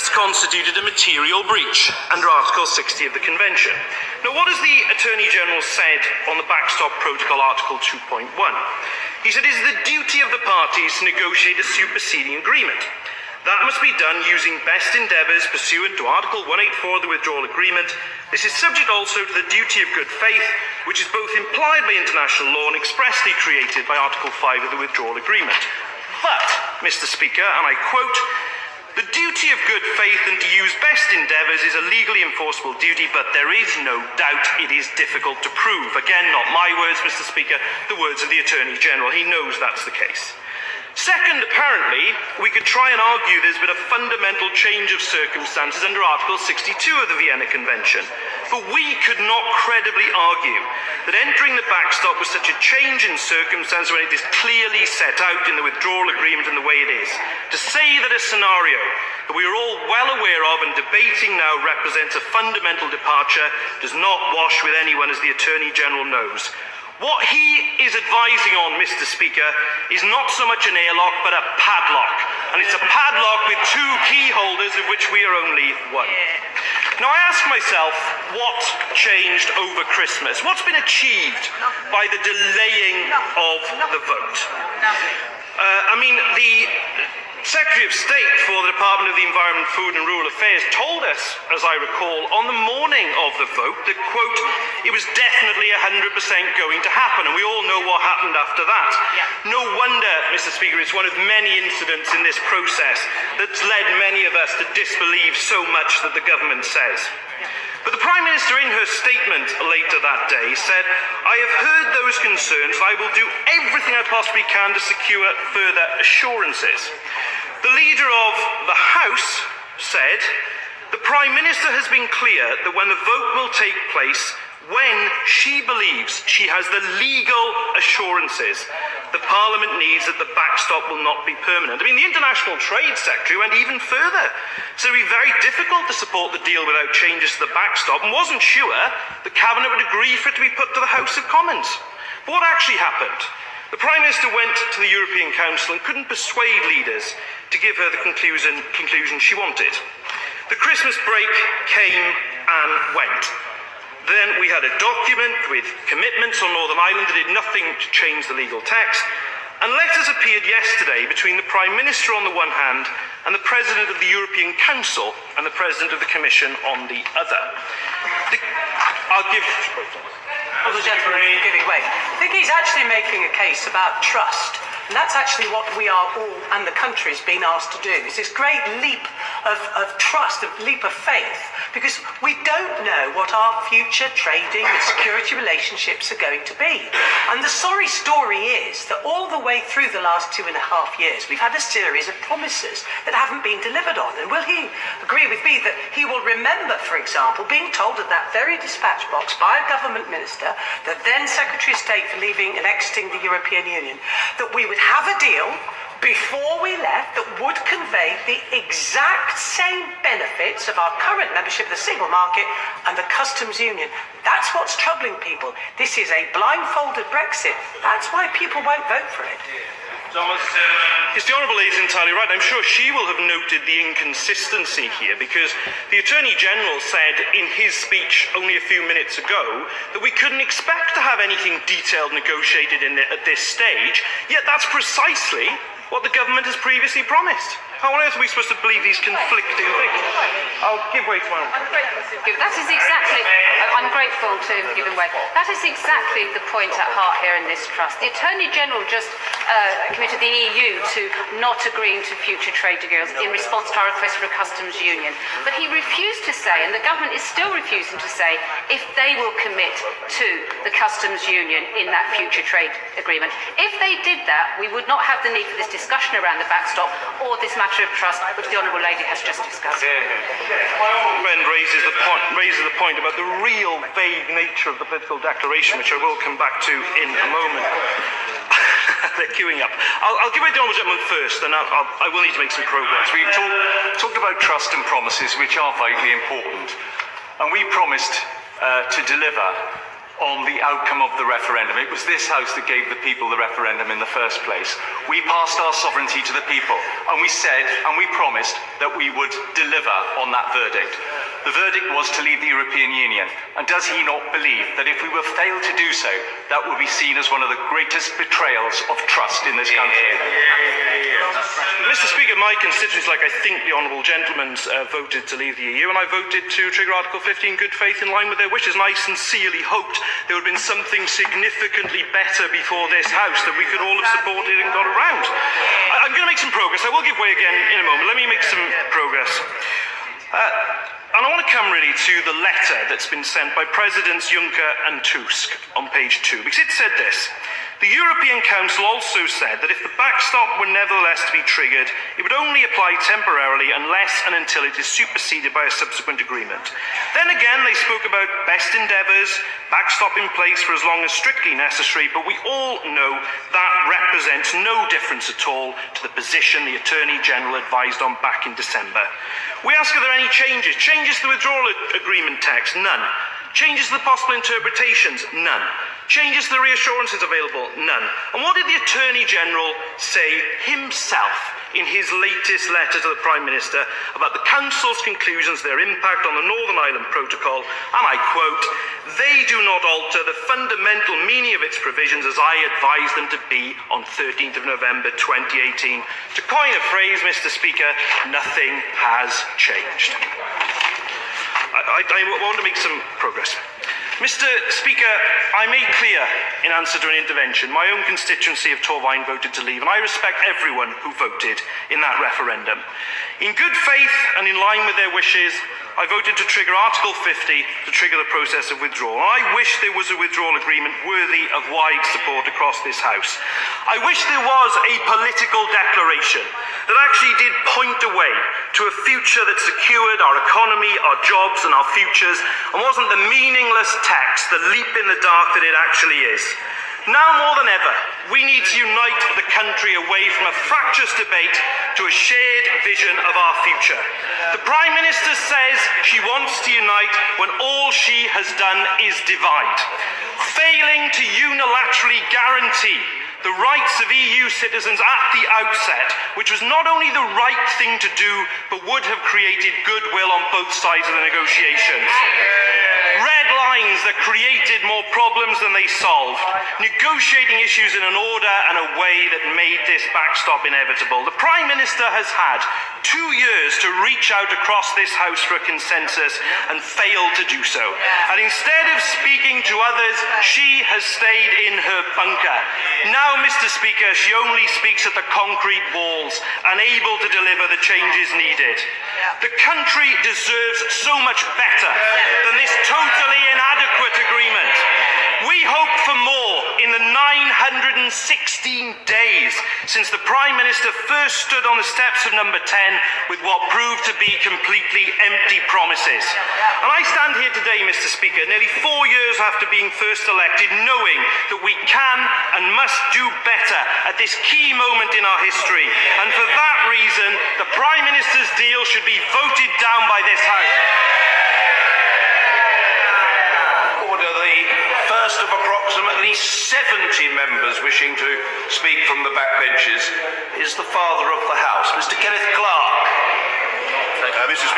this constituted a material breach under Article 60 of the Convention. Now, what has the Attorney-General said on the Backstop Protocol Article 2.1? He said it is the duty of the parties to negotiate a superseding agreement. That must be done using best endeavours pursuant to Article 184 of the Withdrawal Agreement. This is subject also to the duty of good faith, which is both implied by international law and expressly created by Article 5 of the Withdrawal Agreement. But, Mr. Speaker, and I quote, "The duty of good faith and to use best endeavours is a legally enforceable duty, but there is no doubt it is difficult to prove." Again, not my words, Mr. Speaker, the words of the Attorney-General. He knows that's the case. Second, apparently, we could try and argue there's been a fundamental change of circumstances under Article 62 of the Vienna Convention. But we could not credibly argue that entering the backstop was such a change in circumstance when it is clearly set out in the withdrawal agreement and the way it is. To say that a scenario that we are all well aware of and debating now represents a fundamental departure does not wash with anyone, as the Attorney-General knows. What he is advising on, Mr. Speaker, is not so much an airlock but a padlock. And it's a padlock with two key holders, of which we are only one. Now, I ask myself, what changed over Christmas? What's been achieved by the delaying of the vote? The Secretary of State for the Department of the Environment, Food and Rural Affairs told us, as I recall, on the morning of the vote that, quote, it was definitely 100% going to happen, and we all know what happened after that. No wonder, Mr. Speaker, it's one of many incidents in this process that's led many of us to disbelieve so much that the government says. But the Prime Minister, in her statement later that day, said, "I have heard those concerns and I will do everything I possibly can to secure further assurances." The Leader of the House said, "The Prime Minister has been clear that when the vote will take place, when she believes she has the legal assurances the Parliament needs that the backstop will not be permanent." The International Trade Secretary went even further. So it would be very difficult to support the deal without changes to the backstop, and wasn't sure the Cabinet would agree for it to be put to the House of Commons. But what actually happened? The Prime Minister went to the European Council and couldn't persuade leaders to give her the conclusion she wanted. The Christmas break came and went. Then we had a document with commitments on Northern Ireland that did nothing to change the legal text, and letters appeared yesterday between the Prime Minister on the one hand and the President of the European Council and the President of the Commission on the other. Well, the gentleman giving way. I think he's actually making a case about trust. And that's actually what we are all, and the country's been asked to do. It's this great leap of trust, a leap of faith, because we don't know what our future trading and security relationships are going to be. And the sorry story is that all the way through the last 2.5 years, we've had a series of promises that haven't been delivered on. And will he agree with me that he will remember, for example, being told at that very dispatch box by a government minister, the then Secretary of State for leaving and exiting the European Union, that we would have a deal before we left that would convey the exact same benefits of our current membership of the single market and the customs union. That's what's troubling people. This is a blindfolded Brexit. That's why people won't vote for it. Yes, the Honourable Lady is entirely right. I'm sure she will have noted the inconsistency here, because the Attorney-General said in his speech only a few minutes ago that we couldn't expect to have anything detailed negotiated at this stage, yet that's precisely what the government has previously promised. How on earth are we supposed to believe these conflicting things? I'll give way to my own. That is exactly, I'm grateful to giving way. That is exactly the point at heart here in this trust. The Attorney-General just committed the EU to not agreeing to future trade deals in response to our request for a customs union. But he refused to say, and the government is still refusing to say, if they will commit to the customs union in that future trade agreement. If they did that, we would not have the need for this discussion around the backstop or this matter of trust, which the Honourable Lady has just discussed. My own friend raises the point about the real vague nature of the political declaration, which I will come back to in a moment. They're queuing up. I'll give way to the Honourable Gentleman first, and I will need to make some progress. We've talked about trust and promises, which are vitally important. And we promised to deliver on the outcome of the referendum. It was this House that gave the people the referendum in the first place. We passed our sovereignty to the people, and we said and we promised that we would deliver on that verdict. The verdict was to leave the European Union, and does he not believe that if we were failed to do so, that would be seen as one of the greatest betrayals of trust in this country? Mr. Speaker, my constituents, like I think the honourable gentleman's, voted to leave the EU, and I voted to trigger Article 50 in good faith in line with their wishes, and I sincerely hoped there would have been something significantly better before this House that we could all have supported and got around. I'm going to make some progress. I will give way again in a moment. Let me make some progress. And I want to come really to the letter that's been sent by Presidents Juncker and Tusk on page 2, because it said this. The European Council also said that if the backstop were nevertheless to be triggered, it would only apply temporarily unless and until it is superseded by a subsequent agreement. Then again, they spoke about best endeavours, backstop in place for as long as strictly necessary, but we all know that represents no difference at all to the position the Attorney General advised on back in December. We ask, are there any changes? Changes to the withdrawal agreement text? None. Changes to the possible interpretations? None. Changes to the reassurances available? None. And what did the Attorney General say himself in his latest letter to the Prime Minister about the Council's conclusions, their impact on the Northern Ireland Protocol? And I quote, "They do not alter the fundamental meaning of its provisions as I advised them to be on 13th of November 2018. To coin a phrase, Mr. Speaker, nothing has changed." I want to make some progress. Mr. Speaker, I made clear in answer to an intervention, my own constituency of Torvine voted to leave, and I respect everyone who voted in that referendum. In good faith and in line with their wishes, I voted to trigger Article 50 to trigger the process of withdrawal. I wish there was a withdrawal agreement worthy of wide support across this House. I wish there was a political declaration that actually did point a way to a future that secured our economy, our jobs and our futures, and wasn't the meaningless text, the leap in the dark that it actually is. Now more than ever, we need to unite the country away from a fractious debate to a shared vision of our future. The Prime Minister says she wants to unite when all she has done is divide, failing to unilaterally guarantee the rights of EU citizens at the outset, which was not only the right thing to do, but would have created goodwill on both sides of the negotiations. Red lines that created more problems than they solved, negotiating issues in an order and a way that made this backstop inevitable. The Prime Minister has had 2 years to reach out across this House for a consensus and failed to do so. And instead of speaking to others, she has stayed in her bunker. Now, Mr. Speaker, she only speaks at the concrete walls, unable to deliver the changes needed. The country deserves so much better than this totally inadequate agreement. We hope for more in the 916 days since the Prime Minister first stood on the steps of number 10 with what proved to be completely empty promises. And I stand here today, Mr. Speaker, nearly 4 years after being first elected, knowing that we can and must do better at this key moment in our history. And for that reason, the Prime Minister's deal should be voted down by this House. First of approximately 70 members wishing to speak from the backbenches is the Father of the House, Mr. Kenneth Clark. Mr.